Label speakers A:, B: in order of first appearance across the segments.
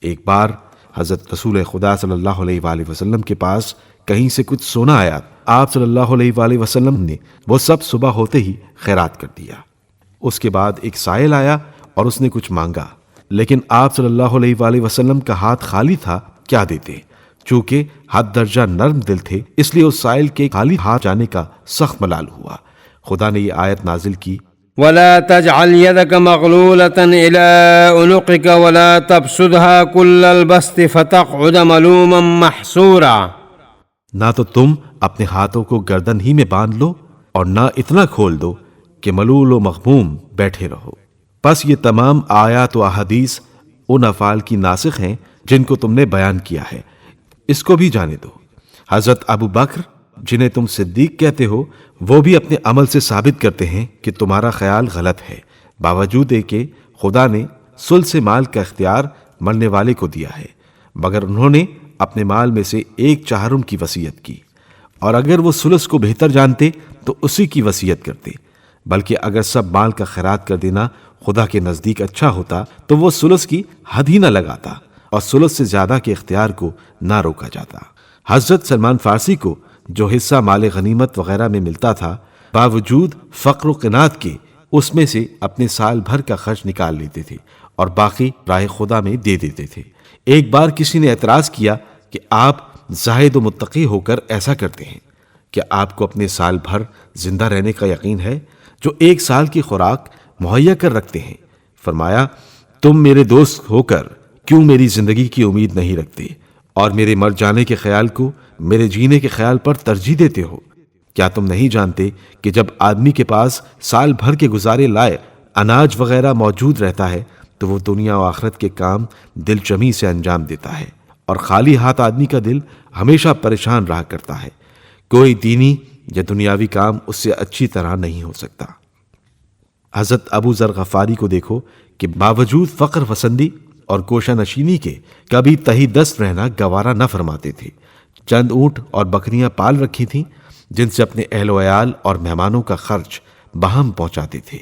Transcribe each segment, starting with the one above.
A: ایک بار حضرت رسول خدا صلی اللہ علیہ وآلہ وسلم کے پاس کہیں سے کچھ سونا آیا۔ آپ صلی اللہ علیہ وآلہ وسلم نے وہ سب صبح ہوتے ہی خیرات کر دیا۔ اس کے بعد ایک سائل آیا اور اس نے کچھ مانگا، لیکن آپ صلی اللہ علیہ وآلہ وسلم کا ہاتھ خالی تھا، کیا دیتے؟ چونکہ حد درجہ نرم دل تھے، اس لیے اس سائل کے خالی ہاتھ جانے کا سخت ملال ہوا۔ خدا نے یہ آیت نازل کی،
B: ولا تجعل يدك مغلولة إلى عنقك ولا تبسطها كل البسط فتقعد ملوما محسورا۔
A: نہ تو تم اپنے ہاتھوں کو گردن ہی میں باندھ لو اور نہ اتنا کھول دو کہ ملول و مغموم بیٹھے رہو۔ پس یہ تمام آیات و احادیث ان افعال کی ناسخ ہیں جن کو تم نے بیان کیا ہے، اس کو بھی جانے دو۔ حضرت ابو بکر جنہیں تم صدیق کہتے ہو، وہ بھی اپنے عمل سے ثابت کرتے ہیں کہ تمہارا خیال غلط ہے، باوجود کہ خدا نے ثلث مال کا اختیار مرنے والے کو دیا ہے، مگر انہوں نے اپنے مال میں سے 1/4 کی وصیت کی، اور اگر وہ ثلث کو بہتر جانتے تو اسی کی وصیت کرتے، بلکہ اگر سب مال کا خیرات کر دینا خدا کے نزدیک اچھا ہوتا تو وہ ثلث کی حد ہی نہ لگاتا اور ثلث سے زیادہ کے اختیار کو نہ روکا جاتا۔ حضرت سلمان فارسی کو جو حصہ مال غنیمت وغیرہ میں ملتا تھا، باوجود فقر و قناعت کے اس میں سے اپنے سال بھر کا خرچ نکال لیتے تھے اور باقی راہ خدا میں دے دیتے تھے۔ ایک بار کسی نے اعتراض کیا کہ آپ زاہد و متقی ہو کر ایسا کرتے ہیں، کیا آپ کو اپنے سال بھر زندہ رہنے کا یقین ہے جو 1 سال کی خوراک مہیا کر رکھتے ہیں؟ فرمایا، تم میرے دوست ہو کر کیوں میری زندگی کی امید نہیں رکھتے اور میرے مر جانے کے خیال کو میرے جینے کے خیال پر ترجیح دیتے ہو؟ کیا تم نہیں جانتے کہ جب آدمی کے پاس سال بھر کے گزارے لائق اناج وغیرہ موجود رہتا ہے تو وہ دنیا و آخرت کے کام دل جمی سے انجام دیتا ہے، اور خالی ہاتھ آدمی کا دل ہمیشہ پریشان رہا کرتا ہے، کوئی دینی یا دنیاوی کام اس سے اچھی طرح نہیں ہو سکتا۔ حضرت ابو ذر غفاری کو دیکھو کہ باوجود فقر پسندی اور کوشہ نشینی کے کبھی تہی دست رہنا گوارا نہ فرماتے تھے۔ چند اونٹ اور بکریاں پال رکھی تھیں جن سے اپنے اہل و عیال اور مہمانوں کا خرچ باہم پہنچاتے تھے۔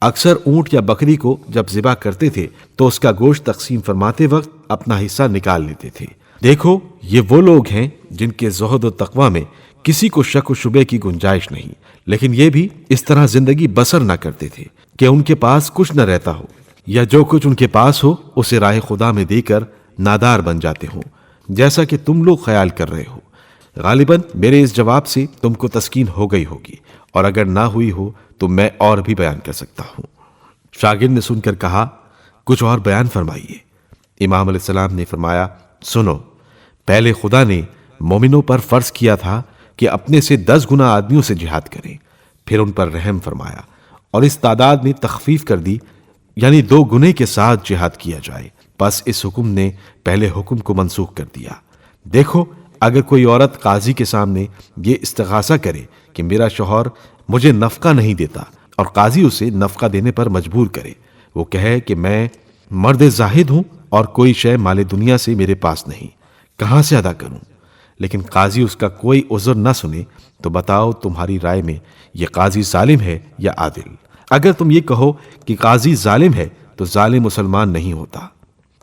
A: اکثر اونٹ یا بکری کو جب ذبح کرتے تھے تو اس کا گوشت تقسیم فرماتے وقت اپنا حصہ نکال لیتے تھے۔ دیکھو، یہ وہ لوگ ہیں جن کے زہد و تقوی میں کسی کو شک و شبے کی گنجائش نہیں، لیکن یہ بھی اس طرح زندگی بسر نہ کرتے تھے کہ ان کے پاس کچھ نہ رہتا ہو، یا جو کچھ ان کے پاس ہو اسے راہ خدا میں دے کر نادار بن جاتے ہوں، جیسا کہ تم لوگ خیال کر رہے ہو۔ غالباً میرے اس جواب سے تم کو تسکین ہو گئی ہوگی، اور اگر نہ ہوئی ہو تو میں اور بھی بیان کر سکتا ہوں۔ شاگرد نے سن کر کہا، کچھ اور بیان فرمائیے۔ امام علیہ السلام نے فرمایا، سنو، پہلے خدا نے مومنوں پر فرض کیا تھا کہ اپنے سے 10 گنا آدمیوں سے جہاد کریں، پھر ان پر رحم فرمایا اور اس تعداد میں تخفیف کر دی، یعنی 2 گنے کے ساتھ جہاد کیا جائے۔ پس اس حکم نے پہلے حکم کو منسوخ کر دیا۔ دیکھو، اگر کوئی عورت قاضی کے سامنے یہ استغاثہ کرے کہ میرا شوہر مجھے نفقہ نہیں دیتا، اور قاضی اسے نفقہ دینے پر مجبور کرے، وہ کہے کہ میں مرد زاہد ہوں اور کوئی شے مال دنیا سے میرے پاس نہیں، کہاں سے ادا کروں؟ لیکن قاضی اس کا کوئی عذر نہ سنے، تو بتاؤ تمہاری رائے میں یہ قاضی ظالم ہے یا عادل؟ اگر تم یہ کہو کہ قاضی ظالم ہے تو ظالم مسلمان نہیں ہوتا،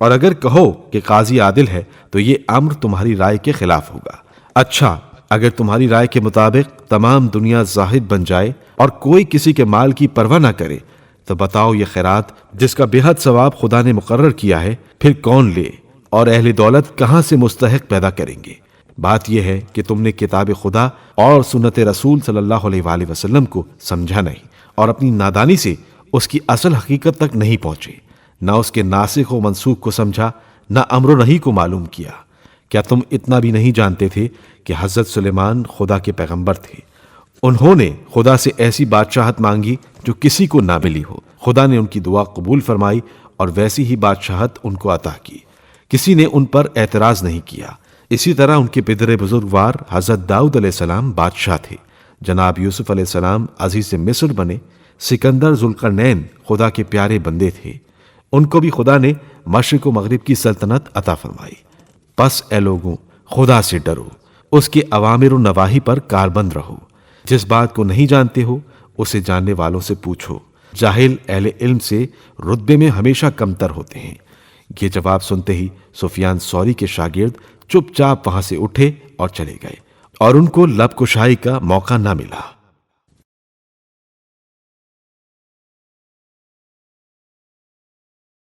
A: اور اگر کہو کہ قاضی عادل ہے تو یہ امر تمہاری رائے کے خلاف ہوگا۔ اچھا، اگر تمہاری رائے کے مطابق تمام دنیا زاہد بن جائے اور کوئی کسی کے مال کی پرواہ نہ کرے، تو بتاؤ یہ خیرات جس کا بے حد ثواب خدا نے مقرر کیا ہے پھر کون لے، اور اہل دولت کہاں سے مستحق پیدا کریں گے؟ بات یہ ہے کہ تم نے کتاب خدا اور سنت رسول صلی اللہ علیہ وآلہ وسلم کو سمجھا نہیں، اور اپنی نادانی سے اس کی اصل حقیقت تک نہیں پہنچے، نہ اس کے ناسخ و منسوخ کو سمجھا، نہ امر و نہی کو معلوم کیا۔ کیا تم اتنا بھی نہیں جانتے تھے کہ حضرت سلیمان خدا کے پیغمبر تھے؟ انہوں نے خدا سے ایسی بادشاہت مانگی جو کسی کو نہ ملی ہو، خدا نے ان کی دعا قبول فرمائی اور ویسی ہی بادشاہت ان کو عطا کی، کسی نے ان پر اعتراض نہیں کیا۔ اسی طرح ان کے پدر بزرگوار حضرت داؤد علیہ السلام بادشاہ تھے، جناب یوسف علیہ السلام عزیز مصر بنے، سکندر ذوالقرنین خدا کے پیارے بندے تھے، ان کو بھی خدا نے مشرق و مغرب کی سلطنت عطا فرمائی۔ پس اے لوگوں، خدا سے ڈرو، اس کے اوامر و نواہی پر کاربند رہو، جس بات کو نہیں جانتے ہو اسے جاننے والوں سے پوچھو، جاہل اہل علم سے رتبے میں ہمیشہ کمتر ہوتے ہیں۔ یہ جواب سنتے ہی سفیان ثوری کے شاگرد چپ چاپ وہاں سے اٹھے اور چلے گئے، اور ان کو لب کشائی کا موقع نہ ملا۔